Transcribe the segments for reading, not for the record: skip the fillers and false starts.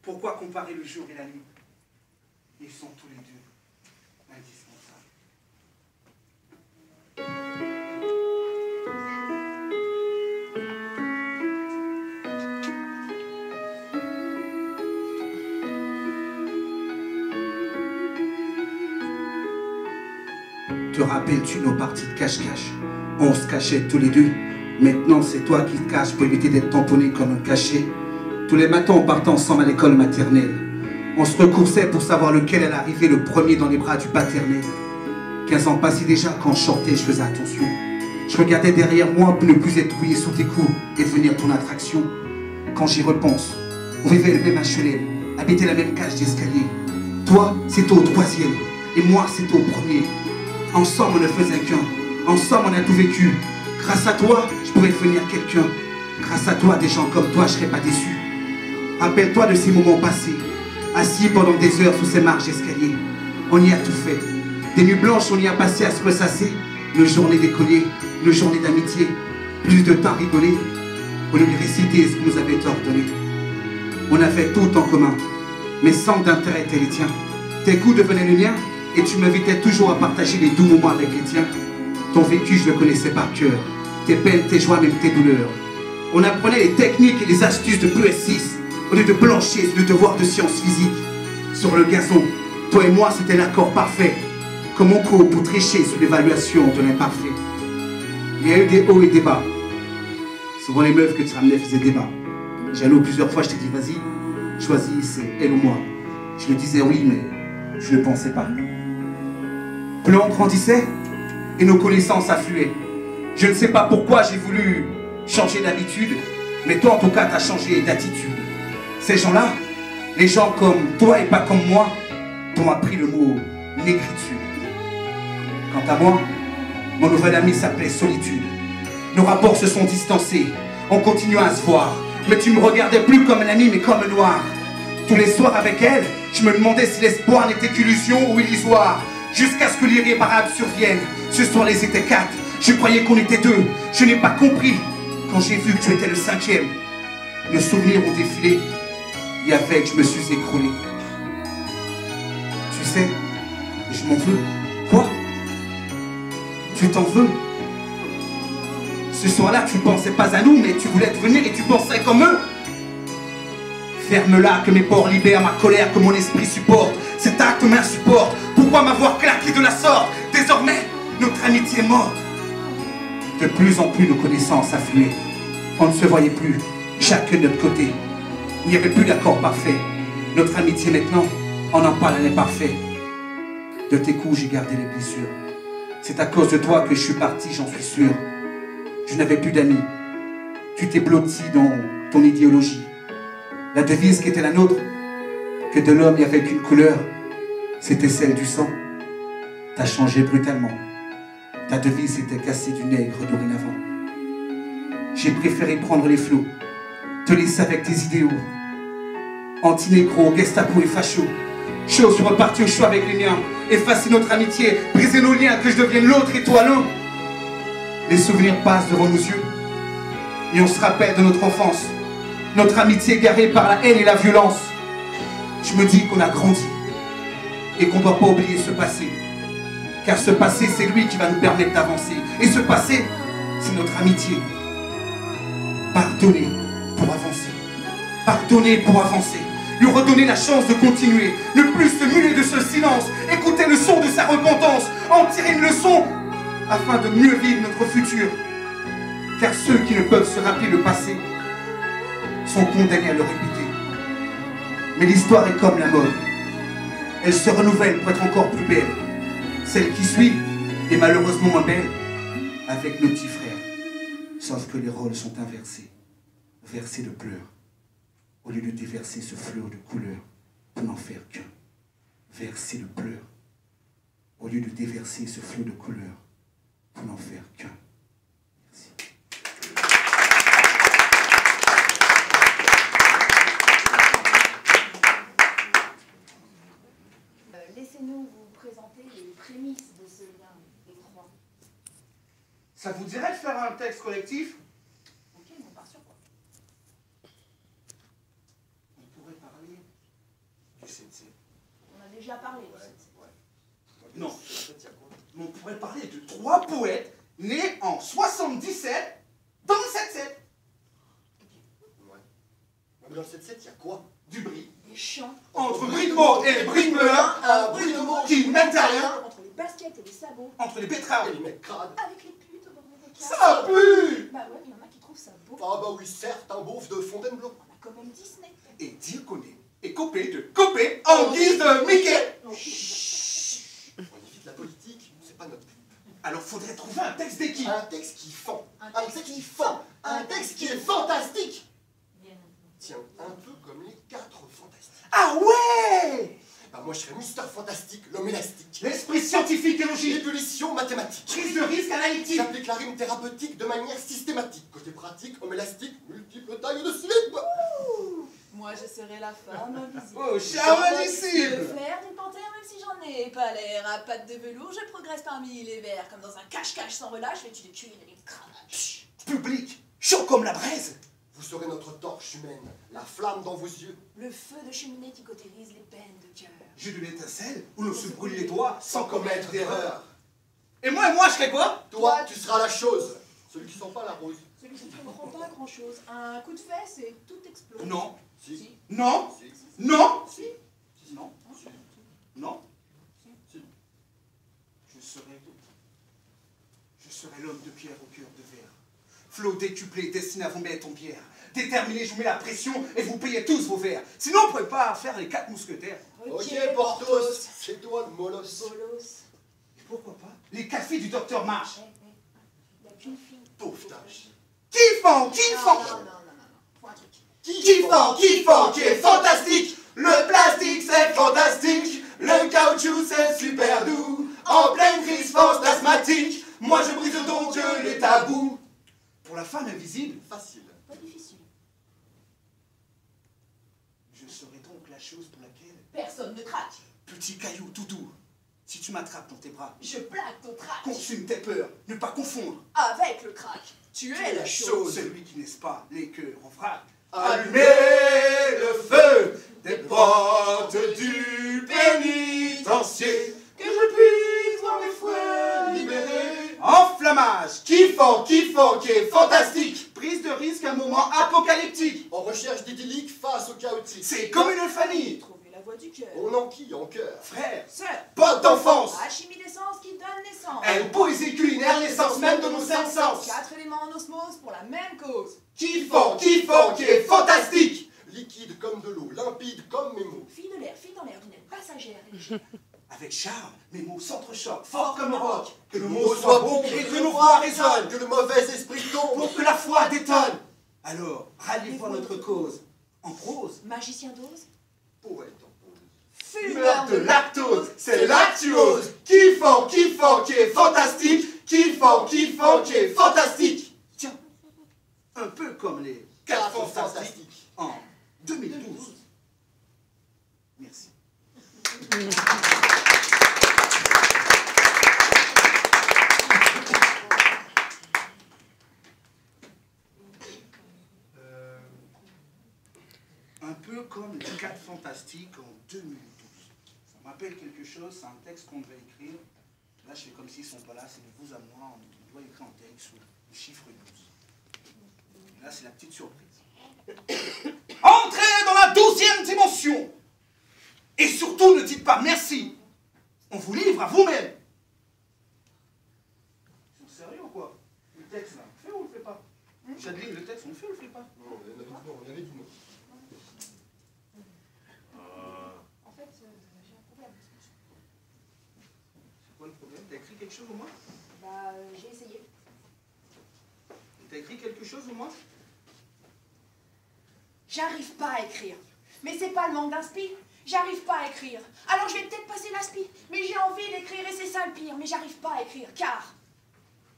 Pourquoi comparer le jour et la nuit? Ils sont tous les deux indispensables. Te rappelles-tu nos parties de cache-cache? On se cachait tous les deux. Maintenant, c'est toi qui te caches pour éviter d'être tamponné comme un cachet. Tous les matins, on partait ensemble à l'école maternelle. On se recoursait pour savoir lequel allait arriver le premier dans les bras du paternel. 15 ans passés déjà, quand je sortais, je faisais attention. Je regardais derrière moi pour ne plus être bouillé sous tes coups et devenir ton attraction. Quand j'y repense, on vivait le même HLM, habitait la même cage d'escalier. Toi, c'était au 3e, et moi, c'était au 1er. Ensemble, on ne faisait qu'un. Ensemble, on a tout vécu. Grâce à toi, je pourrais devenir quelqu'un. Grâce à toi, des gens comme toi, je ne serais pas déçu. Rappelle-toi de ces moments passés, assis pendant des heures sous ces marches d'escalier. On y a tout fait. Des nuits blanches, on y a passé à se ressasser. Nos journées d'écoliers, nos journées d'amitié. Plus de temps rigolé, au lieu de réciter ce que nous avait ordonné. On avait tout en commun, mes centres d'intérêt étaient les tiens. Tes coups devenaient les miens, et tu m'invitais toujours à partager les doux moments avec les tiens. Ton vécu, je le connaissais par cœur. Tes peines, tes joies, même tes douleurs. On apprenait les techniques et les astuces de PS6, au lieu de blanchir sur le devoir de sciences physiques. Sur le gazon, toi et moi, c'était l'accord parfait. Comme on court pour tricher sur l'évaluation de l'imparfait. Il y a eu des hauts et des bas. Souvent les meufs que tu ramenais faisaient débat. Jaloux plusieurs fois, je t'ai dit vas-y, choisis, c'est elle ou moi. Je me disais oui, mais je ne pensais pas. Plus on grandissait et nos connaissances affluaient. Je ne sais pas pourquoi j'ai voulu changer d'habitude, mais toi en tout cas t'as changé d'attitude. Ces gens-là, les gens comme toi et pas comme moi, t'ont appris le mot négritude. Quant à moi, mon nouvel ami s'appelait solitude. Nos rapports se sont distancés, on continue à se voir, mais tu me regardais plus comme un ami mais comme un noir. Tous les soirs avec elle, je me demandais si l'espoir n'était qu'illusion ou illusoire, jusqu'à ce que l'irréparable survienne. Ce soir les étaient 4, je croyais qu'on était 2, je n'ai pas compris quand j'ai vu que tu étais le 5e. Nos souvenirs ont défilé, et avec je me suis écroulé. Tu sais, je m'en veux. Quoi? Tu t'en veux? Ce soir-là, tu ne pensais pas à nous, mais tu voulais devenir et tu pensais comme eux. Ferme-la, que mes pores libèrent ma colère, que mon esprit supporte. Cet acte m'insupporte. Pourquoi m'avoir claqué de la sorte? Désormais, notre amitié est morte. De plus en plus, nos connaissances affluaient. On ne se voyait plus, chacun de notre côté. Il n'y avait plus d'accord parfait. Notre amitié maintenant, on en parle à l'imparfait. De tes coups, j'ai gardé les blessures. C'est à cause de toi que je suis parti, j'en suis sûr. Je n'avais plus d'amis. Tu t'es blotti dans ton idéologie. La devise qui était la nôtre, que de l'homme il n'y avait qu'une couleur, c'était celle du sang. T'as changé brutalement. Ta devise était cassée du nègre dorénavant. J'ai préféré prendre les flots, te laisser avec tes idéaux. Anti-négro, Gestapo et facho. Je suis reparti au choix avec les miens. Effacer notre amitié, briser nos liens, que je devienne l'autre et toi l'un. Les souvenirs passent devant nos yeux et on se rappelle de notre enfance. Notre amitié garée par la haine et la violence. Je me dis qu'on a grandi et qu'on ne doit pas oublier ce passé. Car ce passé, c'est lui qui va nous permettre d'avancer. Et ce passé, c'est notre amitié. Pardonner pour avancer. Pardonner pour avancer. Lui redonner la chance de continuer. Ne plus se muer de ce silence. Écouter le son de sa repentance. En tirer une leçon afin de mieux vivre notre futur. Car ceux qui ne peuvent se rappeler le passé sont condamnés à le répéter. Mais l'histoire est comme la mode. Elle se renouvelle pour être encore plus belle. Celle qui suit est malheureusement moins belle avec nos petits frères. Sauf que les rôles sont inversés. Verser de pleurs au lieu de déverser ce flot de couleurs pour n'en faire qu'un. Verser de pleurs au lieu de déverser ce flot de couleurs pour n'en faire qu'un. Merci. Laissez-nous vous présenter les prémices de ce lien étroit. Ça vous dirait de faire un texte collectif? Ok, mais on part sur quoi? On pourrait parler Du 7-7. On a déjà parlé de cette. Non. Mais on pourrait parler de 3 poètes nés en 77 dans le 7-7. Ouais. Mais dans le 7-7, il y a quoi? Du bris. Des chants. Entre bris de mots et bris de melun, un bruit de mots qui mènent à rien. Entre les baskets et les sabots. Entre les Et betteraves. les mecs crades. Avec les putes au bord des écarts. Ça pue. Bah ouais, il y en a qui trouvent ça beau. Ah bah oui, certes, un beauf de Fontainebleau. On a quand même Disney. Et dire qu'on est copé de copé en guise de Mickey. On évite la politique, c'est pas notre but. Alors faudrait trouver un texte d'équipe. Un texte qui fend. Un Un texte qui fend. Un texte qui est fantastique. Bien. Tiens, un peu comme les 4 fantastiques. Ah ouais. Bah moi je serais Mister Fantastique, l'homme élastique. L'esprit scientifique et logique. Ébullition mathématique. Prise de risque analytique. J'applique la rime thérapeutique de manière systématique. Côté pratique, homme élastique, multiples tailles de slip. Moi, je serai la femme invisible. Oh, charme Je indicible. veux faire du panthère même si j'en ai pas l'air. À pattes de velours, je progresse parmi les vers. Comme dans un cache-cache sans relâche, vais-tu les tuer avec une cravache. Public, chaud comme la braise. Vous serez notre torche humaine, la flamme dans vos yeux. Le feu de cheminée qui cautérise les peines de cœur. J'ai de l'étincelle où l'on se brûle les doigts sans commettre d'erreur. d'erreur. Et moi, je serais quoi? Toi, tu seras la chose, celui qui sent pas la rose. Celui qui ne comprend pas grand-chose. Un coup de fesse et tout explose. Non. Si. Non. Si. Non. Si. Non. Si. Non. Si. Je serai l'homme de pierre au cœur de verre. Flot décuplé, destiné à vous mettre en pierre. Déterminé, je vous mets la pression et vous payez tous vos verres. Sinon, on ne pourrait pas faire les 4 mousquetaires. Ok, Porthos, c'est toi le molosse. Bolos. Et pourquoi pas les 4 filles du docteur March. Il n'y a qu'une fille. Pauvre tâche. Kiffant, Non, kiffant. non. Faut un truc. Kiffant, qui est fantastique. Le plastique, c'est fantastique. Le caoutchouc, c'est super doux. En pleine crise fantasmatique, moi je brise donc les tabous. Pour la femme invisible, Facile. Pas difficile. je serai donc la chose pour laquelle, Personne ne craque. petit caillou tout doux, si tu m'attrapes dans tes bras, Je plaque ton trac. consume tes peurs, ne pas confondre. Avec le crack. Tu es la chose. Celui qui n'est pas les cœurs en vrac. Allumez le feu des portes du pénitencier, que je puisse voir mes fouets libérés. Enflammage, kiffant, qui est fantastique. Prise de risque, un moment apocalyptique. En recherche d'idyllique face au chaotique. C'est comme une famille. Trouver la voie du cœur. On enquille en cœur. Frère, Sœur. pote d'enfance. Alchimie d'essence qui donne naissance. Une poésie culinaire, l'essence même de nos 5 sens. 4 éléments en osmose pour la même cause. Kiffant, qui est fantastique. Liquide comme de l'eau, limpide comme mes mots. Fille de l'air, fille dans l'air, d'une aile passagère. Avec charme, mes mots s'entrechoquent, fort comme le roc. Que le Le mot soit bon et que nos voix résonnent. Que le mauvais esprit tombe. Pour que la foi détonne. Alors, ralliez-vous à notre cause. En prose, Magicien d'ose. Poète en pause. fumeur de lactose, c'est l'actuose. Kiffant, qui est fantastique. Kiffant, qui est fantastique. Tiens, un peu comme les 4 fantastiques en 2012. Merci. Un peu comme les 4 fantastiques en 2012. Ça m'appelle quelque chose, c'est un texte qu'on devait écrire. Là, je fais comme s'ils ne sont pas là, c'est de vous à moi, on doit écrire un texte sur le chiffre 12. Et là, c'est la petite surprise. Entrez dans la 12e dimension. Et surtout, ne dites pas merci. On vous livre à vous-même. Ils sont sérieux ou quoi? Le texte, là, on le fait ou on le fait pas? Chadline, le texte, on le fait ou on le fait pas? Non, on avait dit non. En fait, j'ai un problème. C'est quoi le problème? T'as écrit quelque chose au moins? Bah, j'ai essayé. T'as écrit quelque chose au moins? J'arrive pas à écrire. Mais c'est pas le manque d'inspi. J'arrive pas à écrire. Alors je vais peut-être passer l'aspi. Mais j'ai envie d'écrire et c'est ça le pire. Mais j'arrive pas à écrire car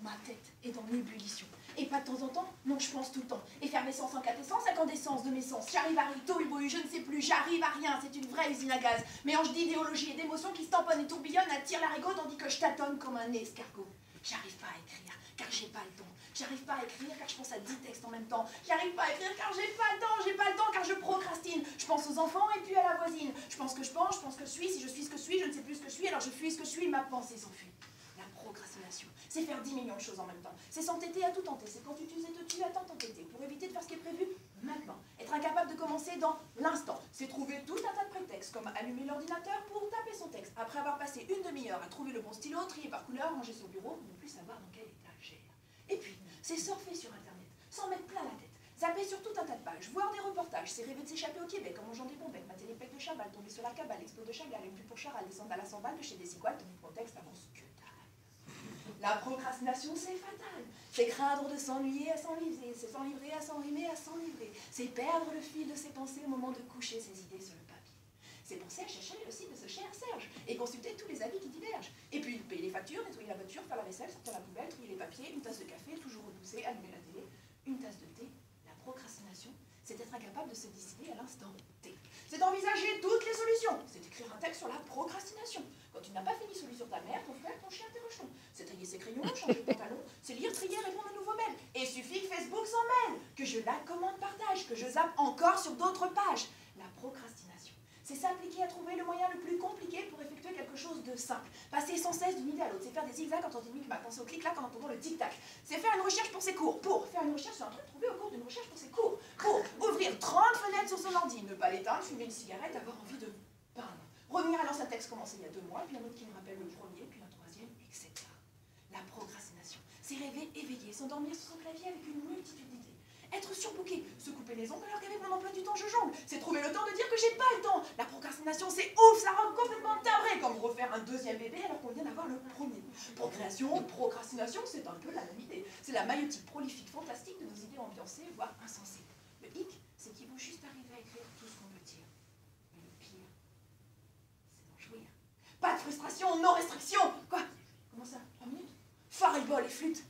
ma tête est en ébullition. Et pas de temps en temps, non, je pense tout le temps. Effervescence, incandescence, incandescence de mes sens. J'arrive à rito, il je ne sais plus, j'arrive à rien, c'est une vraie usine à gaz. Mélange d'idéologie et d'émotions qui se tamponnent et tourbillonnent, attire l'arigot tandis que je tâtonne comme un escargot. J'arrive pas à écrire, car j'ai pas le temps. J'arrive pas à écrire car je pense à 10 textes en même temps. J'arrive pas à écrire car j'ai pas le temps. J'ai pas le temps car je procrastine. Je pense aux enfants et puis à la voisine. Je pense que je pense que je suis. Si je suis ce que je suis, je ne sais plus ce que je suis, alors je fuis ce que je suis, ma pensée s'enfuit. La procrastination, c'est faire 10 millions de choses en même temps. C'est s'entêter à tout tenter. C'est quand tu t'uses et te tues à tant t'entêter pour éviter de faire ce qui est prévu maintenant. Être incapable de commencer dans l'instant. C'est trouver tout un tas de prétextes, comme allumer l'ordinateur pour taper son texte. Après avoir passé une demi-heure à trouver le bon stylo, trier par couleur, ranger son bureau, ne plus savoir dans quel étagère. Et puis, c'est surfer sur Internet, s'en mettre plein la tête. Zapper sur tout un tas de pages, voir des reportages, c'est rêver de s'échapper au Québec en mangeant des bombettes, mater les pecs de Chabal, tomber sur la cabale, l'explo de Chagall, une pub pour Charal, descendre à la 100 balles de chez Desigual, ton contexte avance que dalle. La procrastination, c'est fatal. C'est craindre de s'ennuyer à s'enliser, c'est s'enivrer à s'enrimer à s'enivrer. C'est perdre le fil de ses pensées au moment de coucher ses idées sur le papier. C'est penser à chercher le site de ce cher Serge et consulter tous les avis qui divergent. Et puis payer les factures, nettoyer la voiture, faire la vaisselle, sortir la poubelle, trier les papiers, une tasse de café, toujours repousser, allumer la télé, une tasse de thé. La procrastination, c'est être incapable de se décider à l'instant T. C'est d'envisager toutes les solutions. C'est écrire un texte sur la procrastination. Quand tu n'as pas fini celui sur ta mère, ton frère, ton chien, tes rejetons. C'est trier ses crayons, changer de pantalon. C'est lire, trier, répondre à nouveaux mails. Et suffit que Facebook s'en mêle, que je la commande partage, que je zappe encore sur d'autres pages. La procrastination, c'est s'appliquer à trouver le moyen le plus compliqué pour effectuer quelque chose de simple. Passer sans cesse d'une idée à l'autre. C'est faire des zigzags quand on dit que ma pensée au clic-clac en entendant le tic-tac. C'est faire une recherche pour ses cours. Pour faire une recherche sur un truc trouvé au cours d'une recherche pour ses cours. Pour ouvrir 30 fenêtres sur son ordi, ne pas l'éteindre, fumer une cigarette, avoir envie de peindre. Revenir à l'ancien texte commencé il y a 2 mois, puis un autre qui me rappelle le premier, puis un troisième, etc. La procrastination, c'est rêver éveillé, s'endormir sur son clavier avec une multitude d'idées. Être surbooké, se couper les ongles alors qu'avec mon emploi du temps je jongle. C'est trouver le temps de dire que j'ai pas le temps. La procrastination, c'est ouf, ça rend complètement timbré, comme refaire un deuxième bébé alors qu'on vient d'avoir le premier. Procrastination, c'est un peu la même idée. C'est la maïotique prolifique, fantastique de nos idées ambiancées, voire insensées. Le hic, c'est qu'il faut juste arriver à écrire tout ce qu'on veut dire. Mais le pire, c'est d'en jouir. Pas de frustration, non restriction. Quoi? Comment ça? 3 minutes? Faribole et flûte.